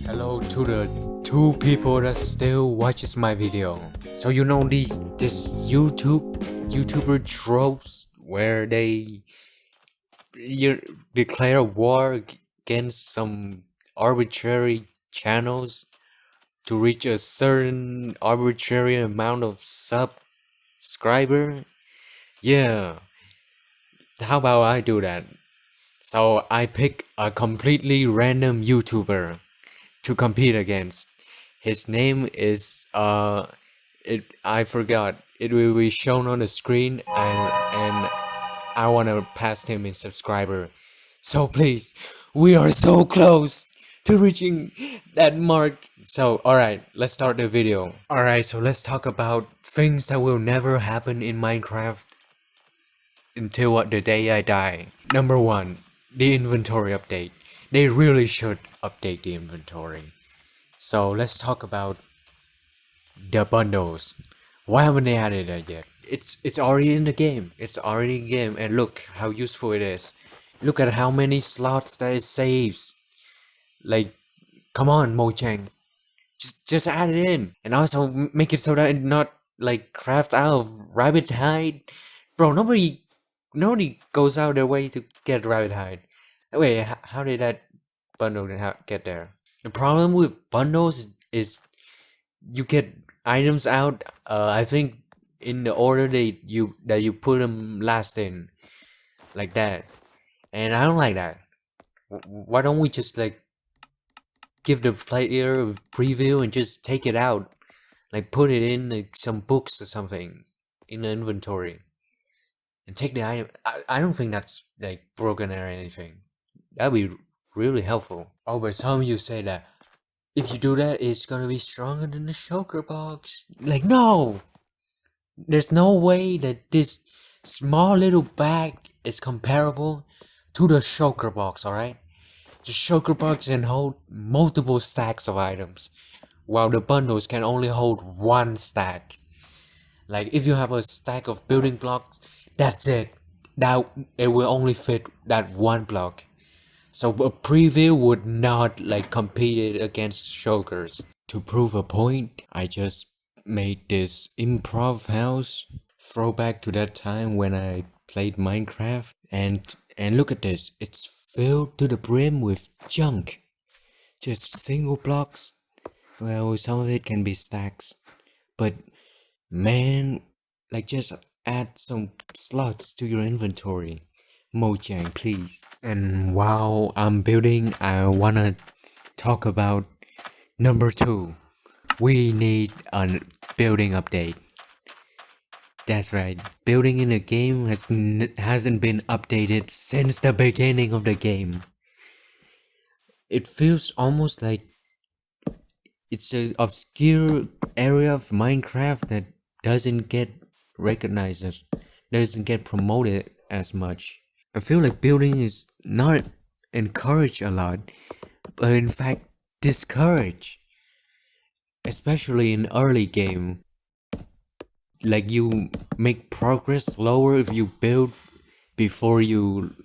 Hello to the two people that still watches my video. So you know this YouTuber tropes where they declare war against some arbitrary channels to reach a certain arbitrary amount of subscriber. Yeah, how about I do that? So I pick a completely random YouTuber to compete against. His name is I forgot. It will be shown on the screen and I wanna pass him in subscriber. So please, we are so close to reaching that mark. So alright, let's start the video. Alright, so let's talk about things that will never happen in Minecraft until the day I die. Number one, the inventory update. They really should update the inventory. So let's talk about the bundles. Why haven't they added that yet? It's already in the game. It's already in the game, and look how useful it is. Look at how many slots that it saves. Like, come on, Mojang, just add it in, and also make it so that it not like craft out of rabbit hide. Bro, nobody goes out their way to get rabbit hide. Wait, how did that bundle get there? The problem with bundles is you get items out. I think in the order that you put them last in, like that, and I don't like that. Why don't we just like give the player a preview and just take it out, like put it in like, some books or something in the inventory, and take the item. I don't think that's like broken or anything. That'd be really helpful. Oh, but some of you say that if you do that, it's gonna be stronger than the shulker box. Like, no! There's no way that this small little bag is comparable to the shulker box, alright? The shulker box can hold multiple stacks of items, while the bundles can only hold one stack. Like, if you have a stack of building blocks, that's it. That it will only fit that one block. So a preview would not like compete it against shulkers. To prove a point, I just made this improv house throwback to that time when I played Minecraft, and look at this, it's filled to the brim with junk. Just single blocks. Well, some of it can be stacks, but man, like just add some slots to your inventory. Mojang, please. And while I'm building, I wanna talk about number two. We need a building update. That's right. Building in a game hasn't been updated since the beginning of the game. It feels almost like it's an obscure area of Minecraft that doesn't get recognized, doesn't get promoted as much. I feel like building is not encouraged a lot, but in fact discouraged, especially in early game. Like you make progress slower if you build before you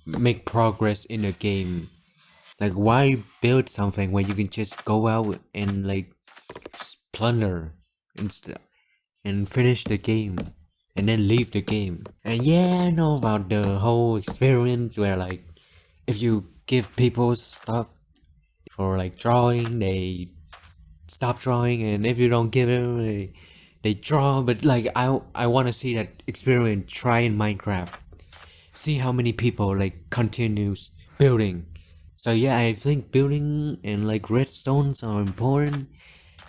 make progress in a game. Like, why build something where you can just go out and like plunder and stuff and finish the game and then leave the game? And yeah, I know about the whole experience where like if you give people stuff for like drawing, they stop drawing, and if you don't give them, they draw. But like I want to see that experiment try in Minecraft. See how many people like continues building. So yeah, I think building and like redstones are important,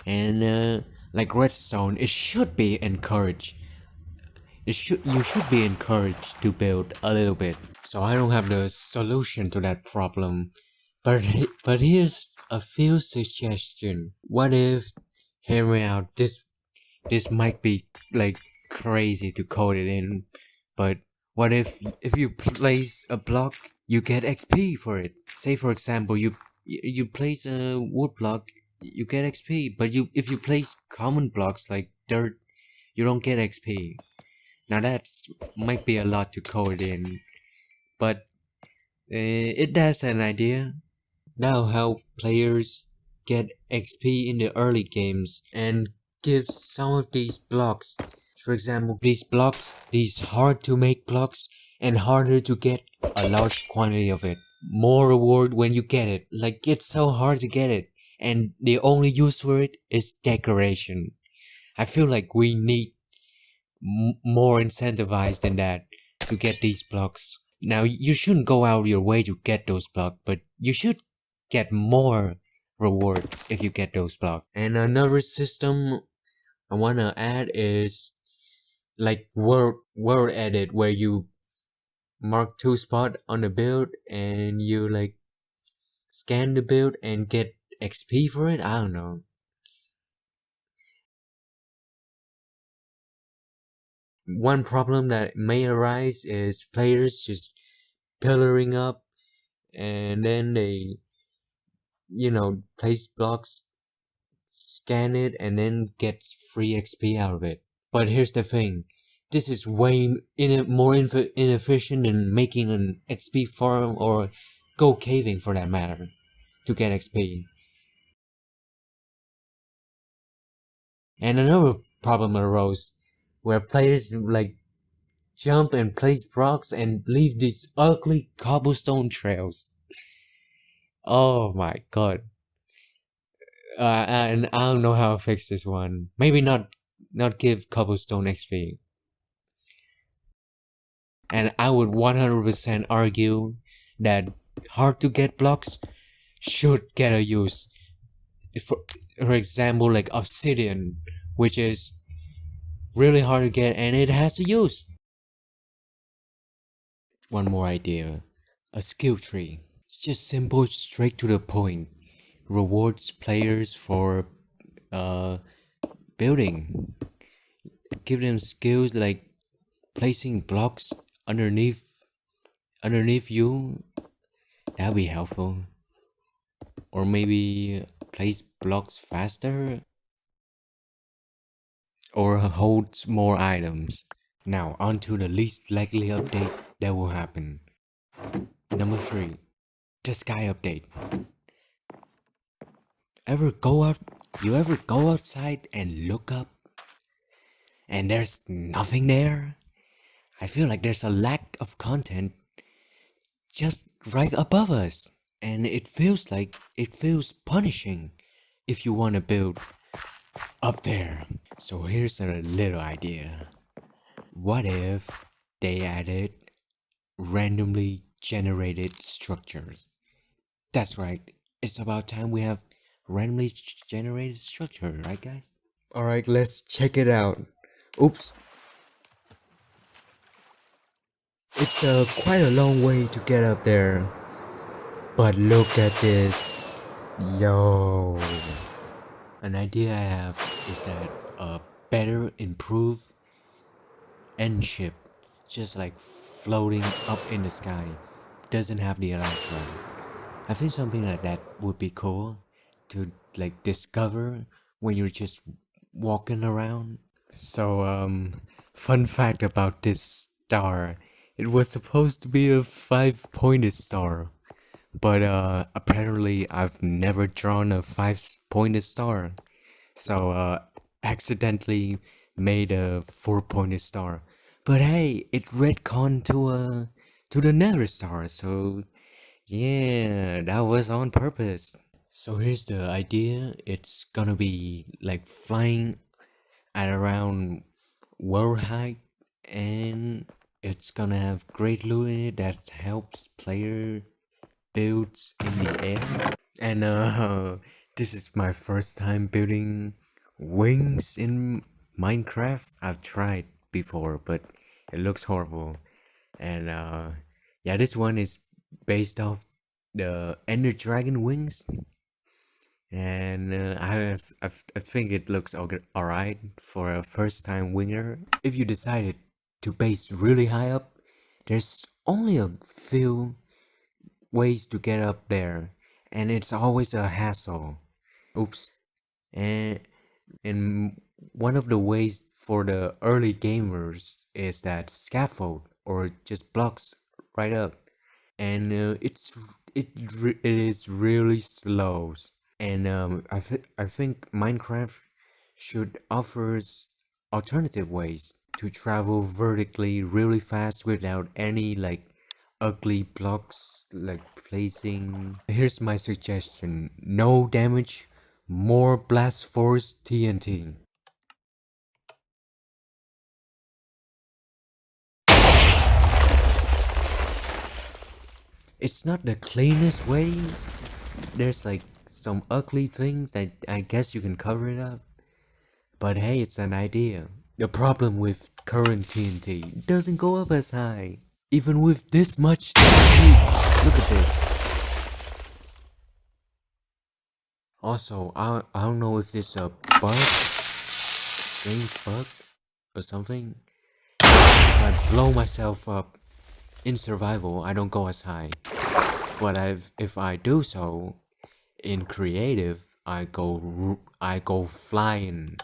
and like redstone, it should be encouraged. You should be encouraged to build a little bit. So I don't have the solution to that problem, but here's a few suggestions. What if, hear me out, this might be like crazy to code it in, but what if you place a block, you get XP for it. Say for example, you place a wood block, you get XP, but if you place common blocks like dirt, you don't get XP. Now that's might be a lot to code in, but it has an idea. now help players get XP in the early games and gives some of these blocks. For example, these blocks, these hard to make blocks and harder to get a large quantity of it. More reward when you get it. Like it's so hard to get it. And the only use for it is decoration. I feel like we need more incentivized than that to get these blocks. Now, you shouldn't go out of your way to get those blocks, but you should get more reward if you get those blocks. And another system I wanna add is like word edit, where you mark two spot on the build and you like scan the build and get XP for it. I don't know. One problem that may arise is players just pillaring up and then they, place blocks, scan it, and then gets free XP out of it. But here's the thing, this is way more inefficient than making an XP farm or go caving for that matter to get XP. And another problem arose where players like jump and place blocks and leave these ugly cobblestone trails. Oh my god. And I don't know how to fix this one. Maybe not give cobblestone XP. And I would 100% argue that hard to get blocks should get a use. For example, like obsidian, which is really hard to get and it has a use. One more idea, a skill tree. Just simple, straight to the point. Rewards players for uh, building. Give them skills like placing blocks underneath you. That'd be helpful. Or maybe place blocks faster or holds more items. Now on to the least likely update that will happen. Number 3, the sky update. You ever go outside and look up and there's nothing there? I feel like there's a lack of content just right above us. And it feels punishing if you want to build up there. So here's a little idea. What if they added randomly generated structures? That's right. It's about time we have randomly generated structure, right guys? Alright, let's check it out. Oops. It's quite a long way to get up there. But look at this. Yo. An idea I have is that a better improved end ship, just like floating up in the sky, doesn't have the elytra. I think something like that would be cool to like discover when you're just walking around. So fun fact about this star, it was supposed to be a 5-pointed star, but apparently I've never drawn a 5-pointed star, so accidentally made a 4-pointed star. But hey, it retconned to the nether star, so yeah, that was on purpose. So here's the idea. It's gonna be like flying at around world height, and it's gonna have great loot in it that helps player builds in the air. And this is my first time building wings in Minecraft. I've tried before, but it looks horrible. And yeah, this one is based off the Ender Dragon wings, and I think it looks alright for a first time winger. If you decided to base really high up, there's only a few ways to get up there, and it's always a hassle. Oops. And and one of the ways for the early gamers is that scaffold or just blocks right up, and it is really slow, and I think Minecraft should offers alternative ways to travel vertically really fast without any like ugly blocks like placing. Here's my suggestion: no damage, more blast force TNT. It's not the cleanest way. There's like some ugly things that I guess you can cover it up. But hey, it's an idea. The problem with current TNT doesn't go up as high. Even with this much TNT. Look at this. Also, I don't know if this is a bug, strange bug, or something. If I blow myself up in survival, I don't go as high. But if I do so in creative, I go flying.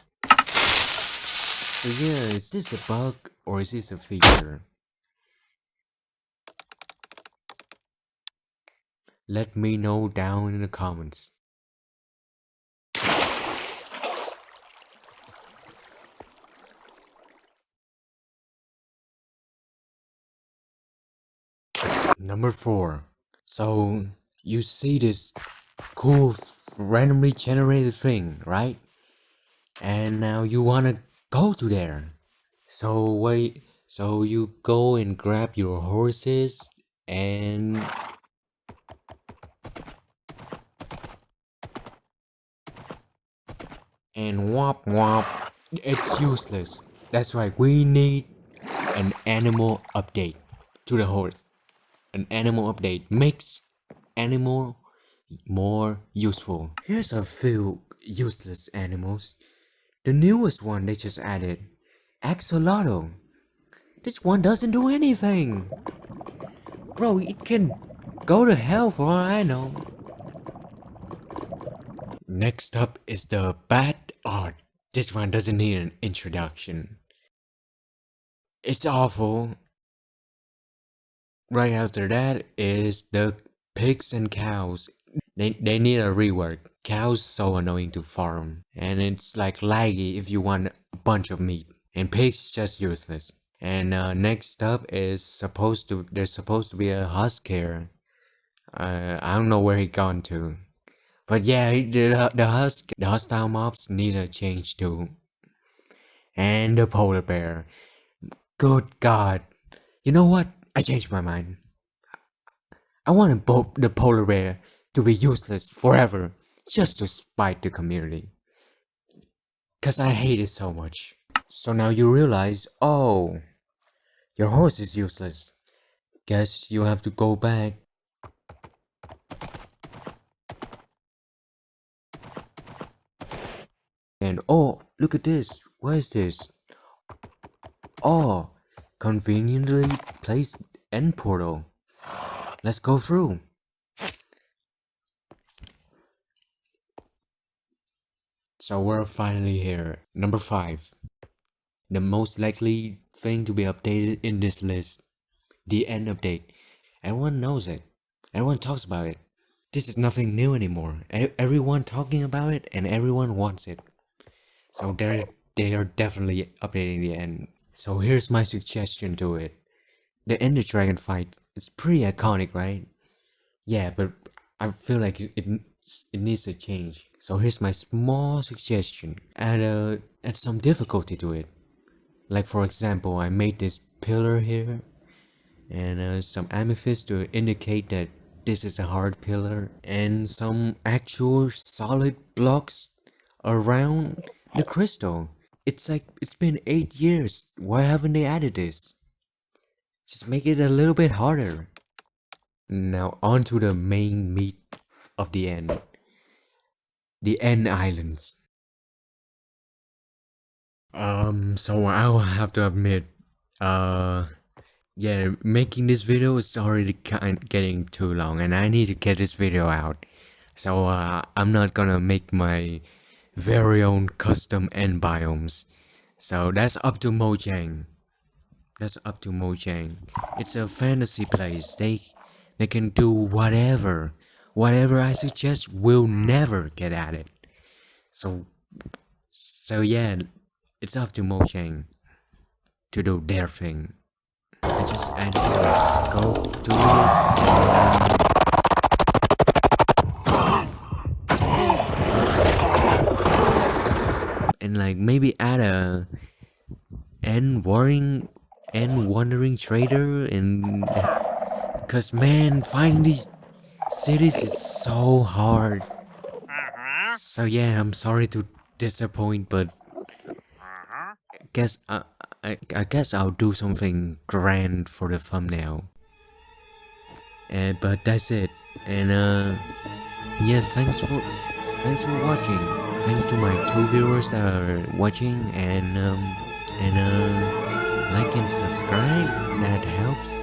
So yeah, is this a bug or is this a feature? Let me know down in the comments. Number 4. So you see this cool randomly generated thing, right? And now you wanna go to there. So you go and grab your horses and wop wop. It's useless. That's right, we need an animal update to the horse. An animal update makes animal more useful. Here's a few useless animals. The newest one they just added, Axolotl. This one doesn't do anything. Bro, it can go to hell for all I know. Next up is the Bat Art. This one doesn't need an introduction. It's awful. Right after that is the pigs and cows. They need a rework. Cows so annoying to farm, and it's like laggy if you want a bunch of meat. And pigs just useless. And next up is there's supposed to be a husker. I don't know where he gone to, but yeah, the hostile mobs need a change too. And the polar bear. Good God, you know what? I changed my mind. I want the polar bear to be useless forever, just to spite the community. Cause I hate it so much. So now you realize, oh, your horse is useless. Guess you have to go back. And oh, look at this. What is this? Oh, conveniently placed end portal. Let's go through. So we're finally here. Number 5. The most likely thing to be updated in this list. The end update. Everyone knows it. Everyone talks about it. This is nothing new anymore. Everyone talking about it and everyone wants it. So they are definitely updating the end. So here's my suggestion to it. The Ender Dragon fight is pretty iconic, right? Yeah, but I feel like it needs to change. So here's my small suggestion. Add some difficulty to it. Like for example, I made this pillar here and some amethyst to indicate that this is a hard pillar and some actual solid blocks around the crystal. It's like it's been 8 years. Why haven't they added this? Just make it a little bit harder. Now on to the main meat of the end. The end islands. So I'll have to admit, yeah, making this video is already getting too long and I need to get this video out. So I'm not gonna make my very own custom end biomes. So that's up to Mojang. That's up to Mojang. It's a fantasy place. They can do whatever. Whatever I suggest will never get at it. So yeah, it's up to Mojang to do their thing. I just added some scope to it and like maybe add a end wandering trader, and because man, finding these cities is so hard. So yeah, I'm sorry to disappoint, but guess I guess I'll do something grand for the thumbnail. And but that's it. And yes, thanks for watching. Thanks to my 2 viewers that are watching, and like and subscribe. That helps.